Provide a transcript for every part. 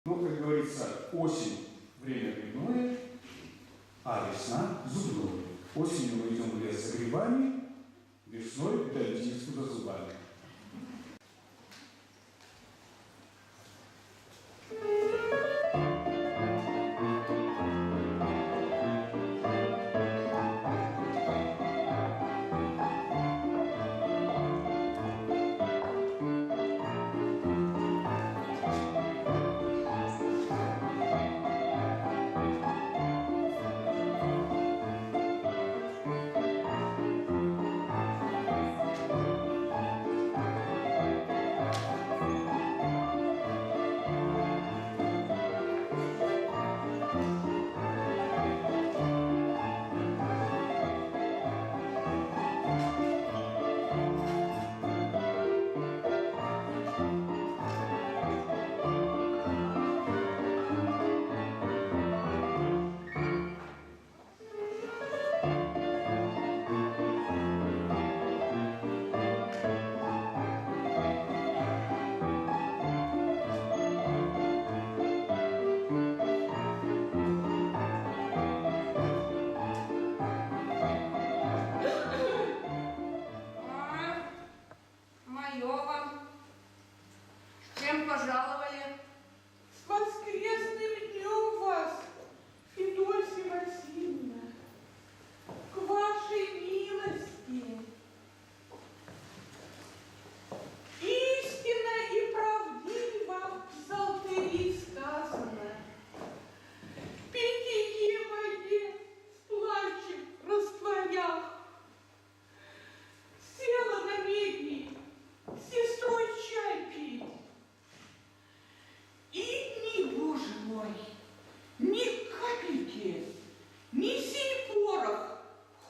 Ну, как говорится, осень – время грибное, а весна – зубное. Осенью мы идем в лес за грибами, весной – к дантисту за зубами.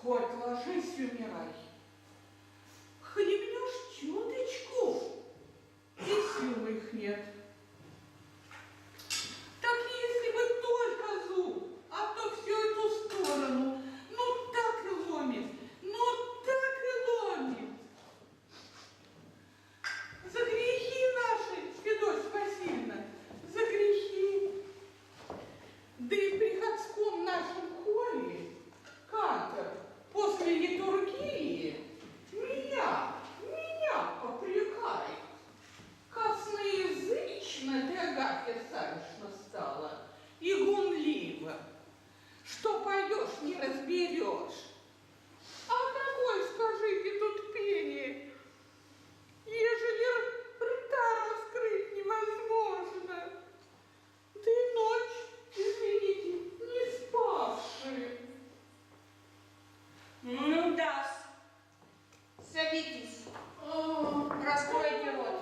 Хоть ложись и умирай. Хлебнешь чуточку, и сил их нет. Так если бы только зуб, а то всю эту сторону, ну так и ломит, ну так и ломит. За грехи наши, Федосья Васильевна, за грехи. Да и в приходском нашем хоре кантор после литургии меня попрекает. Косноязычно ты, Агафья Савишна, стала и гунлива, что пойдешь, не разберешь. А какое, скажите, тут пение, ежели рта раскрыть невозможно? Да и ночь, извините, не спавшие. Ну да, садитесь, раскройте рот.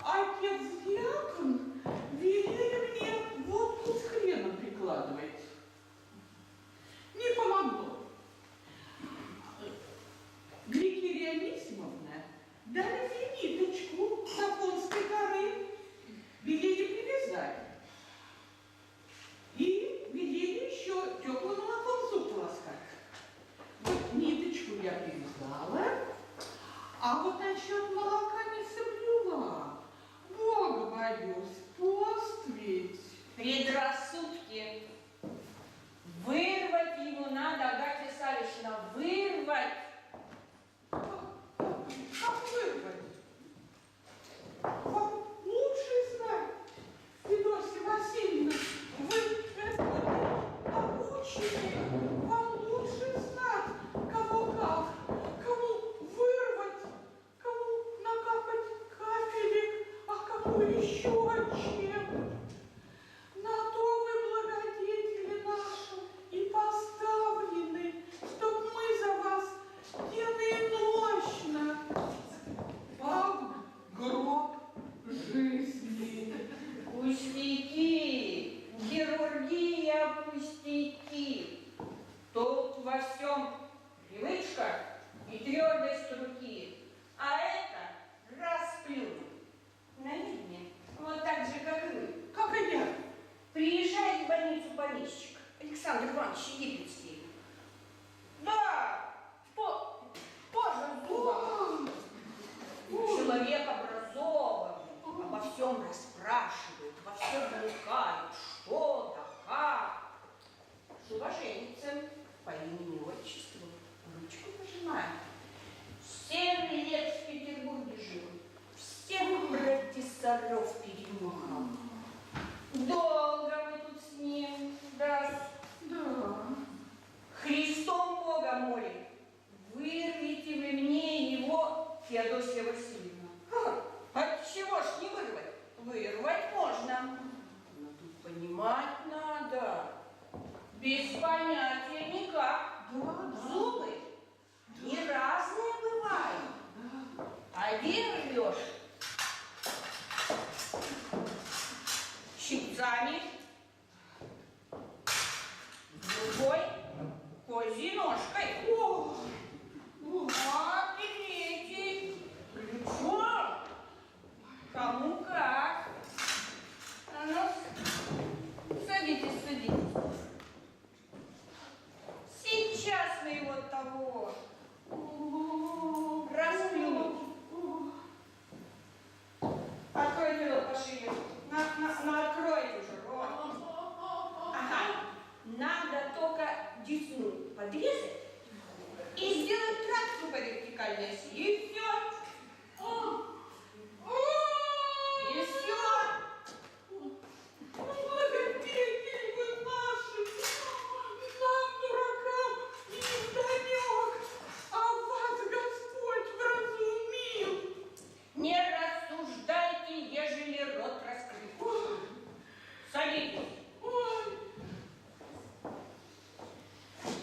Отец-дьякон велели мне водку с хреном прикладывать. Не помогло. Гликерия Анисимовна дали мне ниточку с Афонской горы, велели привязать. И велели еще теплым молоком зуб полоскать. Вот ниточку я привязала, а вот насчет молока не соблюла. Бога боюсь, пост ведь. Предрассудки. Вырвать его надо, Агафья Савишна, вырвать. Как вырвать? Вам лучше знать, Федосья Васильевна, вы это обучили. Вам лучше знать, кого как, кому вырвать, кому накапать капелек, а кому еще чем. На то вы, благодетели наши, и поставлены, чтоб мы за вас денно и нощно вам гроб жизни. Пустяки, хирургия пустяки. Толк во всем привычка и твердость руки. А это расплюнуть. Наверное, вот так же, как и вы. Как и я. Приезжает в больницу помещик Александр Иванович Египетский. Да, спрашивают, во все вникают, что да как. С уваженцем по имени-отчеству ручку пожимаю. 7 лет в Петербурге жил, всех профессоров перенюхал. Долго мы тут с ним, да. Христом Бога молим, вырвите вы мне его, Феодосия Васильевна. Отчего ж не вырвать? Вырвать можно, но тут понимать надо. Без понятия никак. Зубы не разные бывают. Один рвешь щипцами, другой козьей ножкой. А третий ключом. Кому как. А ну, садитесь, садитесь. Сейчас мы его того расплюнуть. Откройте рот пошире. Откройте уже рот. Ага. Надо только десну подрезать и сделать тракцию по вертикальной оси. И все. И все. Благодетель вы наши, нам, дуракам, невдомек, а вас Господь вразумил. Не рассуждайте, ежели рот раскрыт. Садитесь.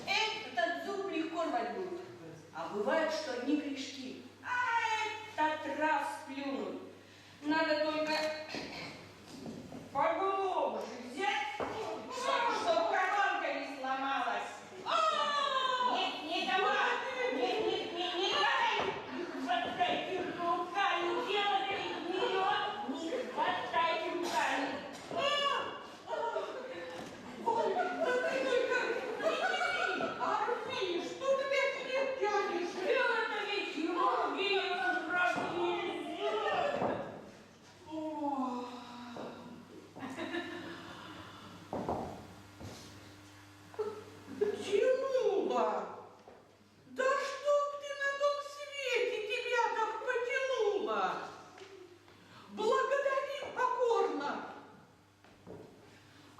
Этот зуб легко рвануть, а бывает, что одни корешки. А этот раз плюнуть. Надо только поглубже взять, чтобы коронка не сломалась. Нет, не давай, не давай, не хватайте руками, делайте вперед, не хватайте руками. Ой, да ты только не тяни, а рви, что ты 5 лет тянешь? Это ведь хирургия, разве нельзя? Тянула! Да чтоб ты на том свете тебя так потянула! Благодари покорно! А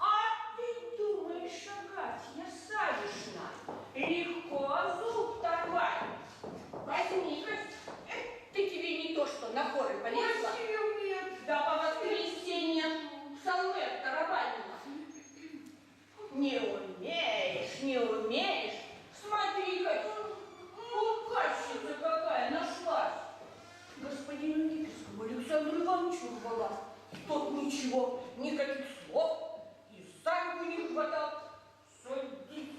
ты думаешь, Агатья Савишна, легко зуб торвать? Возьми-ка, ты тебе не то, что на горы полезла, Сил нет! да по воскресеньям салфет тарабанила. Не умеешь, смотри-ка, указчица какая нашлась. Господину Липецкому Александру Ивановичу рвала. Тот ничего, никаких слов, и за руку не хватал. Садись,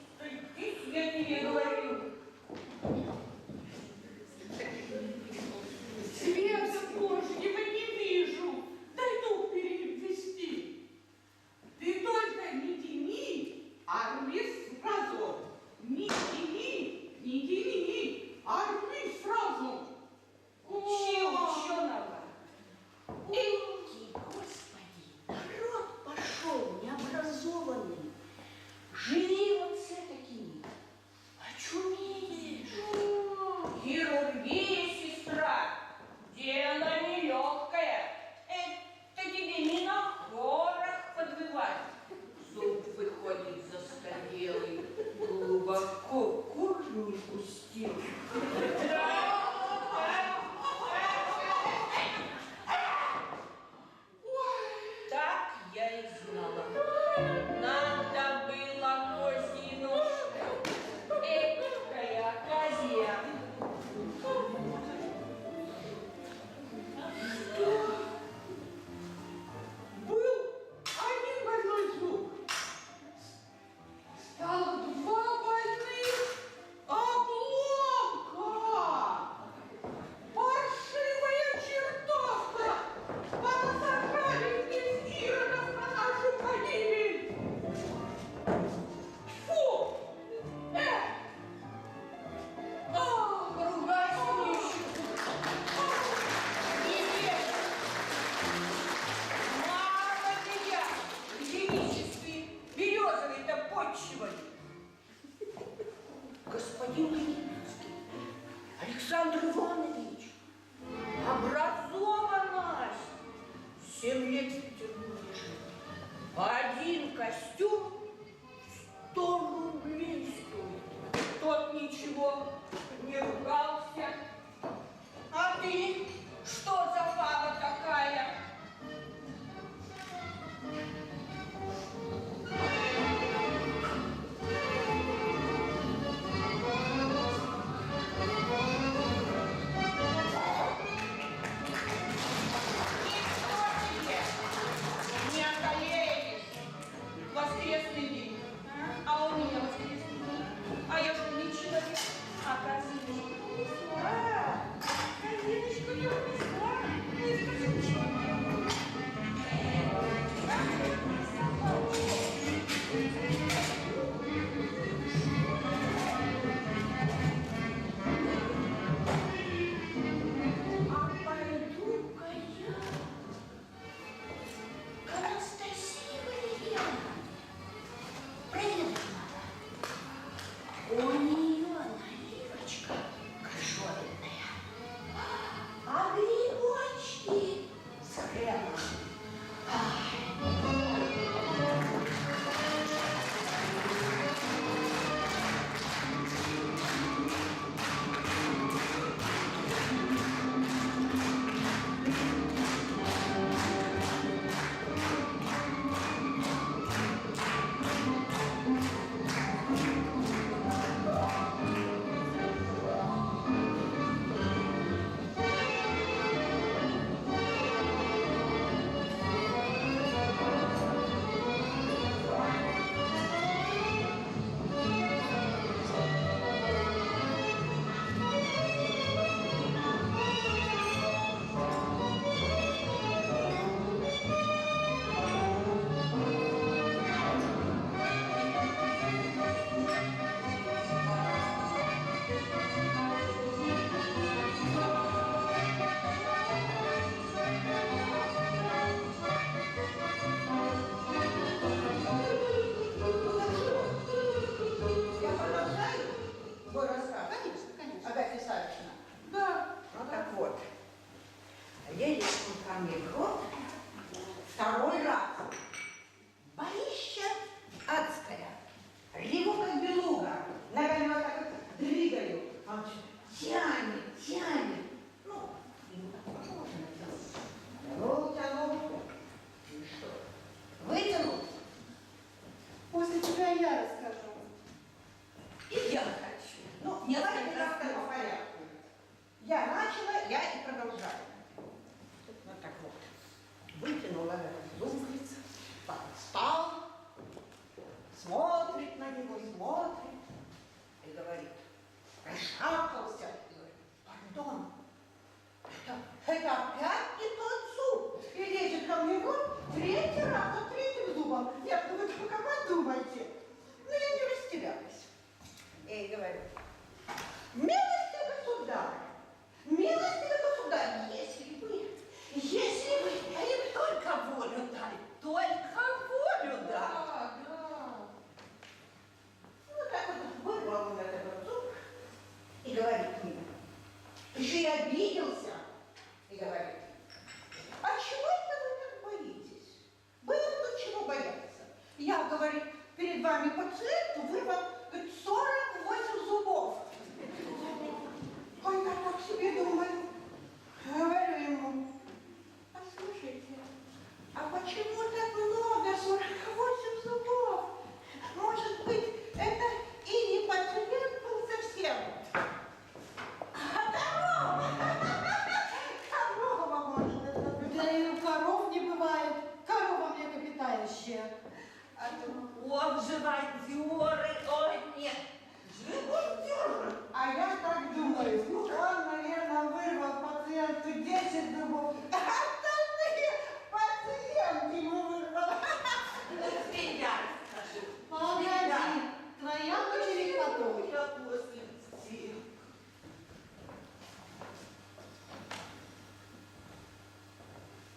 я тебе говорю. Света Божьего не вижу! Дай дух перевести! Ты только не тяни, а рви сразу! Не тяни, а рви сразу! Чего надо? Эки, Господи, народ пошел необразованный. Живи вот с такими. Очумеешь. Хирургия, сестра, дело нелегкое. Это тебе не на хорах подвывать. Зуб выходит застарелый, глубоко корни пустил. Так я и знала. Надо было Один костюм 100 рублей стоит. Тот ничего, не ругался. А ты что за баба такая? Не околеешь. Воскресный день. А у меня воскресный день. А я что, не человек? А корзиночку принесла. Корзиночку я принесла. Не скажу ничего. А пойду-ка я к Анастасии Валерьевне. Проверить надо. У нее наливочка кашевенная, а грибочки с хреном.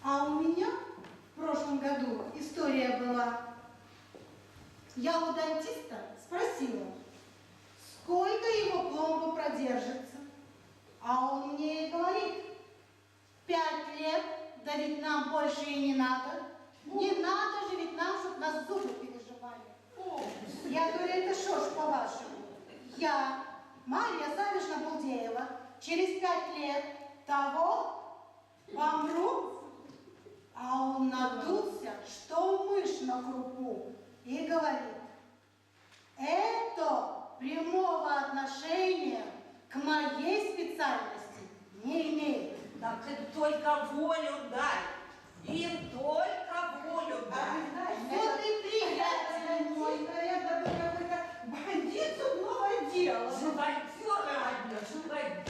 А у меня в прошлом году история была. Я у дантиста спросила, сколько его пломба продержится. А он мне и говорит, 5 лет, да ведь нам больше и не надо. Не надо же ведь нам, чтобы надулся, что мышь на крупу, и говорит: это прямого отношения к моей специальности не имеет. Так им только волю дай. Им только волю дай. Вот и приятель мой, Это был какой-то бандит зубного дела. Живодеры одни, живодеры.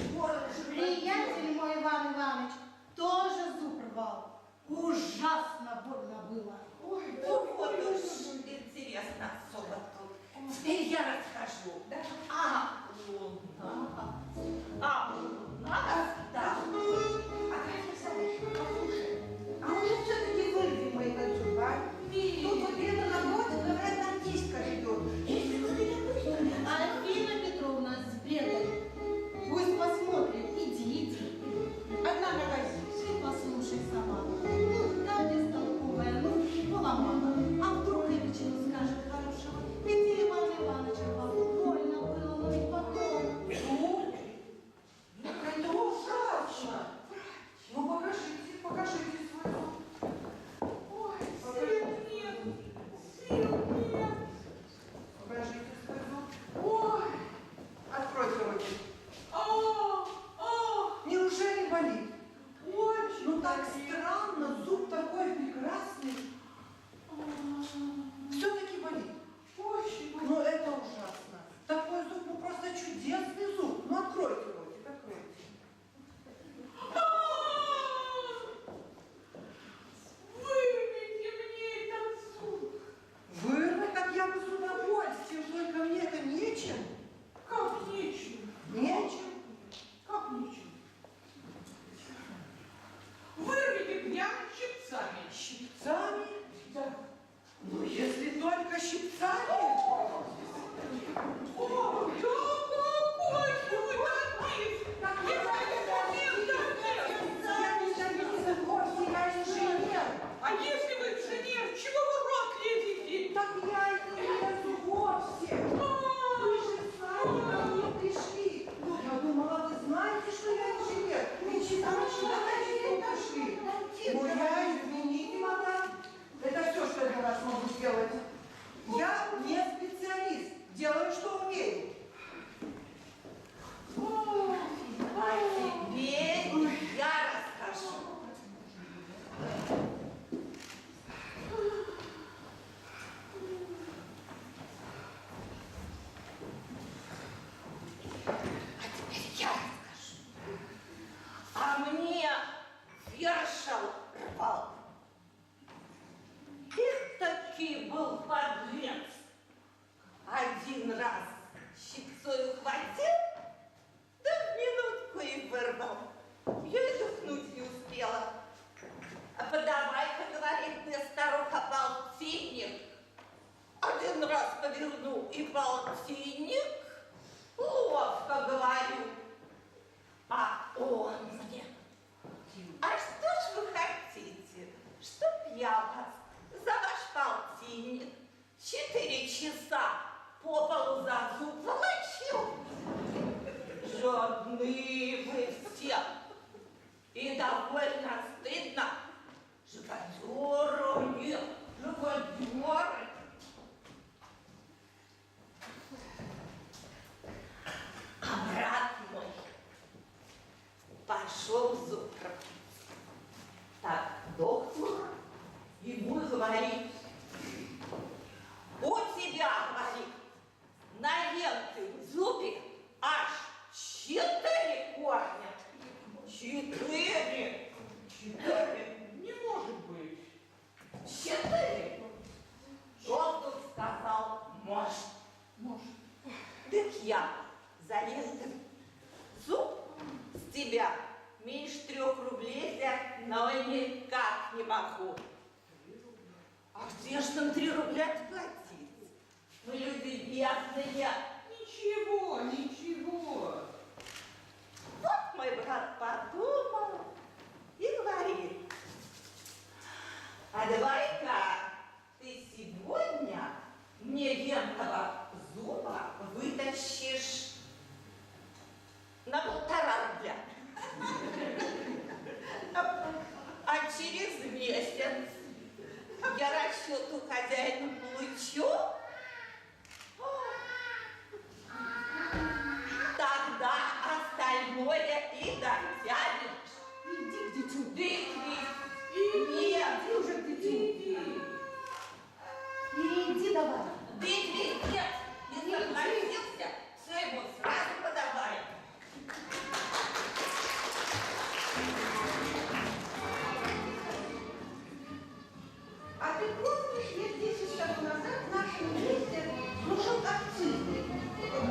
приятель мой Иван Иванович тоже зуб рвал. Ужасно больно было. Ой, да, Ну вот уж интересно особо тут. Теперь я расскажу. Да. У нас, да. Александрович, послушай, а может все-таки вырвем этот зуб, а? Тут вот где-то напротив, говорят, дантистка живет. Если вы меня пустите. Альфина Петровна с бредом. Пусть посмотрит. Иди. Одна нога. Ты послушай сама. Ну, да, бестолковая, поломала. А вдруг Эвичину скажет хорошего? Ведь Иван Иванович больно было, но ведь потом. Ну, это ужасно. Ну, покажите свой зуб. Ой, сил нет. Покажите свой зуб. Ой, откройте руки. Неужели болит? Очень. Ну, так странно, зуб такой прекрасный. Все-таки болит. Очень болит. Ну, это ужасно. Такой зуб, ну, просто чудесный зуб. Ну, откройте ротик, откройте. Вырвите мне этот зуб. Вырвать? Так я бы с удовольствием, только мне это нечем. Как нечем? Нечем. Как нечем? Вырвите прямо щипцами. Щипцами? Да. Ну, если только щипцами. О, какой вы дантист! Я инженер. А если вы инженер, чего вы в рот лезете? Так я и не лезу вовсе. Вы же сами ко мне пришли. Я думала, вы знаете, что я инженер. Ничего, что пришли. Ну, я, извините, мадам. Это все, что я для вас могу сделать. Я не специалист. Делаю, что умею. А теперь я расскажу. А мне вершал рвал. Таки был подлец. Один раз щипцой ухватил, да в минутку и вырвал. Я и дыхнуть не успела. А подавай-ка, говорит мне старуха, полтинник. Один раз поверну и полтинник, ловко говорю. А он мне: а что ж вы хотите, чтоб я вас за ваш полтинник 4 часа по полу за зуб волочил? Жадные вы все. И довольно стыдно. Живодеру нет, живодеры. А брат мой пошел зуб пробить. Так, доктор ему говорит: у тебя, говорит, на ленты в зубе аж 4 корня. 4. Не может быть. 4. Доктор сказал: может. Так я за ленты зуб с тебя меньше 3 рублей взять, но никак не могу. А где ж нам 3 рубля платить? Мы люди бедные. Ничего. Вот мой брат подумал и говорит: а давай-ка ты сегодня мне ленного зуба вытащишь на 1,5 рубля. А через месяц расчету хозяину получу, тогда остальное и дотянешь. Иди к дитю. Да Иди нет, уже к дитю. Иди давай. нет, не согласился, все ему сразу подавай. А ты помнишь, лет 10 тому назад в нашем месте служил акцизный?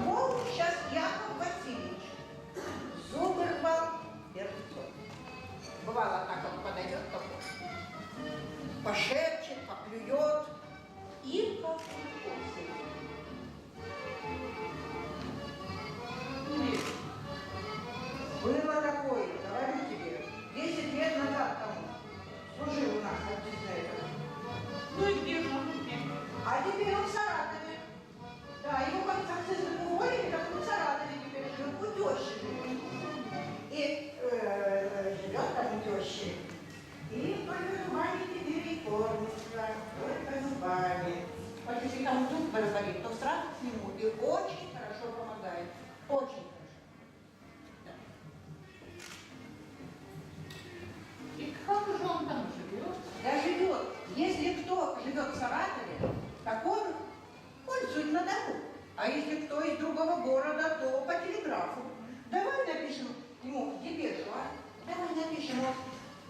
Вот сейчас Яков Васильевич. Зубы рвал перцом. Бывало, так он подойдет к кому, пошепчет, поплюет и покусит. Было такое, говорю тебе, 10 лет назад тому служил у нас акцизный. Ну и где же он теперь? А теперь он в Саратове. Да, его как акцизным уволили, так он в Саратове теперь живет, у тещи живет. И живет там у тещи. И только зубами теперь и кормится, только зубами. Вот если кому зуб болит, то сразу к нему и очень хорошо помогает. Очень хорошо. Да. И как же он там живет? Да живет. Если кто живет в Саратове, так он пользует на дому. А если кто из другого города, то по телеграфу. Давай напишем ему депешу, а? Давай напишем, вот,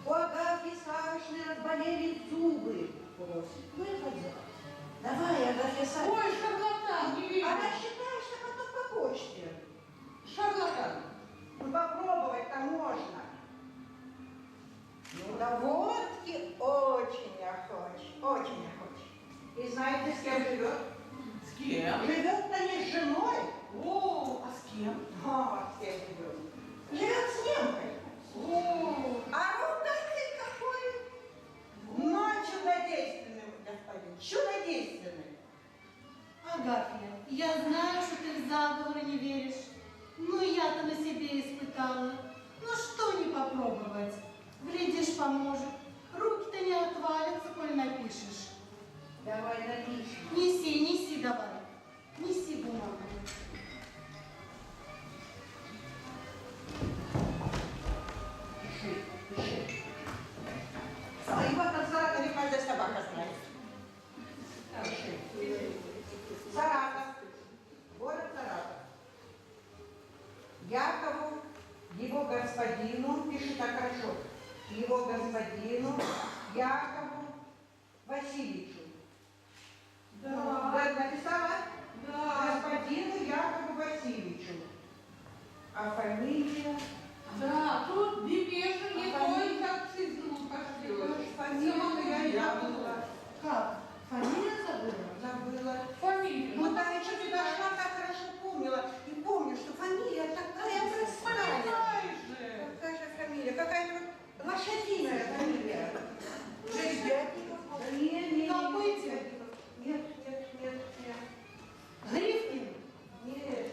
у Агафьи Савишны разболели зубы. Просит выхода. Давай, Агафья Савишна. Ой, шарлатан, не верю. Она считает, что потом по почте. Шарлатан. Ну попробовать-то можно. Ну да водки очень охоч, очень охоч. И знаете, с кем живет? С кем? Живет-то не с женой, О, а с кем? а с кем живет? Живет с немкой. О, А ругатель какой? Но чудодейственный, господин, чудодейственный. Агафья, я знаю, что ты в заговоры не веришь, но я-то на себе испытала. Ну что не попробовать? Глядишь, поможет. Руки-то не отвалятся, коль напишешь. Давай напишем. Неси давай. Неси бумагу. Пиши, пиши. А его там в Саратове каждая собака знает. Пиши. Саратов. Город Саратов. Якову, его господину, пиши так хорошо, его господину Якову Васильевичу. да, Да, написала? да, Господину Якову Васильевичу. А фамилия? да, тут депеша не той, как цифру пошлешь. Фамилию я забыла. Как? Фамилию забыла? Забыла. Фамилию. Ну да, я что ты дошла, так хорошо помнила. И помню, что фамилия такая простая. Понимаешь же. Какая же фамилия? Какая-то вот лошадиная фамилия. Жеребятников? Нет. Копытин? Нет. Гривкин? Нет.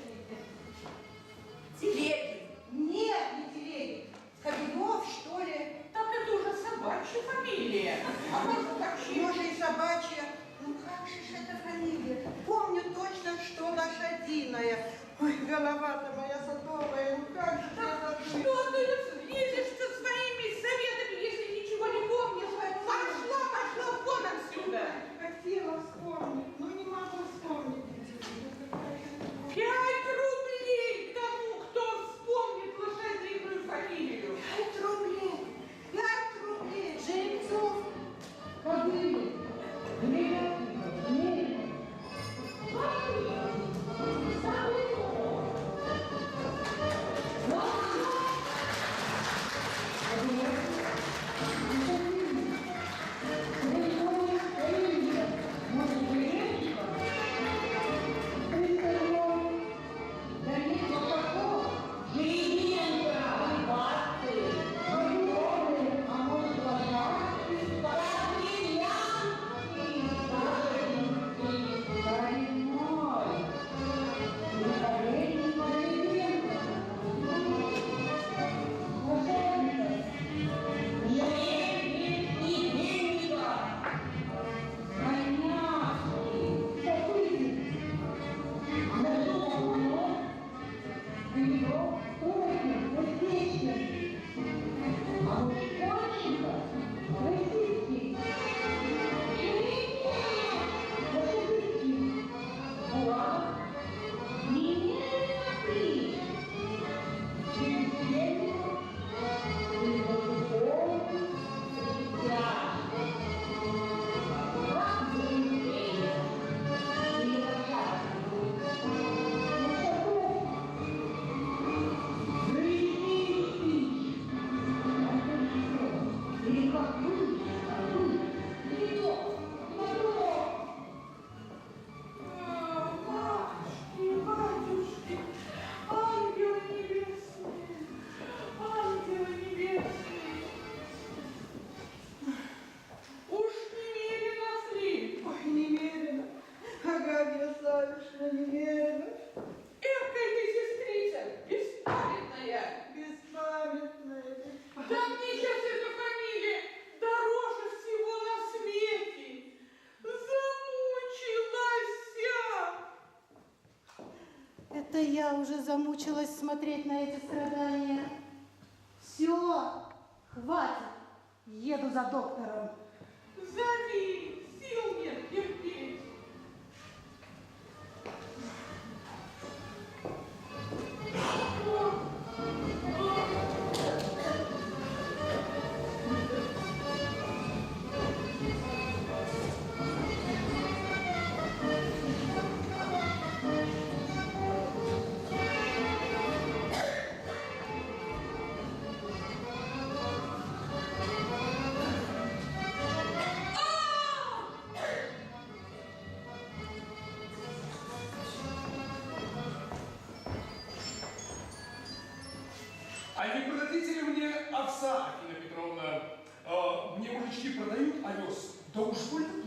Телегин? Нет, не Телегин. Кобелев, что ли? Так это уже собачья фамилия. А может вообще... Может и собачья. Ну как же ж эта фамилия? Помню точно, что лошадиная. Ой, голова-то моя садовая, ну как же я забыла. Что ты лезешь со своими советами, если ничего не помнишь? Пошла вон отсюда. Хотела вспомнить, но не могу вспомнить. 5 рублей тому, кто вспомнит лошадиную фамилию. 5 рублей. 5 рублей. Жеребцов? Кобылин? Гривятников? Мельников? неверно. Экая ты сестрица, беспамятная. Беспамятная. Да мне сейчас эта фамилия дороже всего на свете. Замучилась. Это я уже замучилась смотреть на эти страдания. Все, хватит. Еду за доктором. Зови, сил нет терпеть. А не продадите ли мне овса, Афина Петровна? Мне мужички продают овес, да уж больно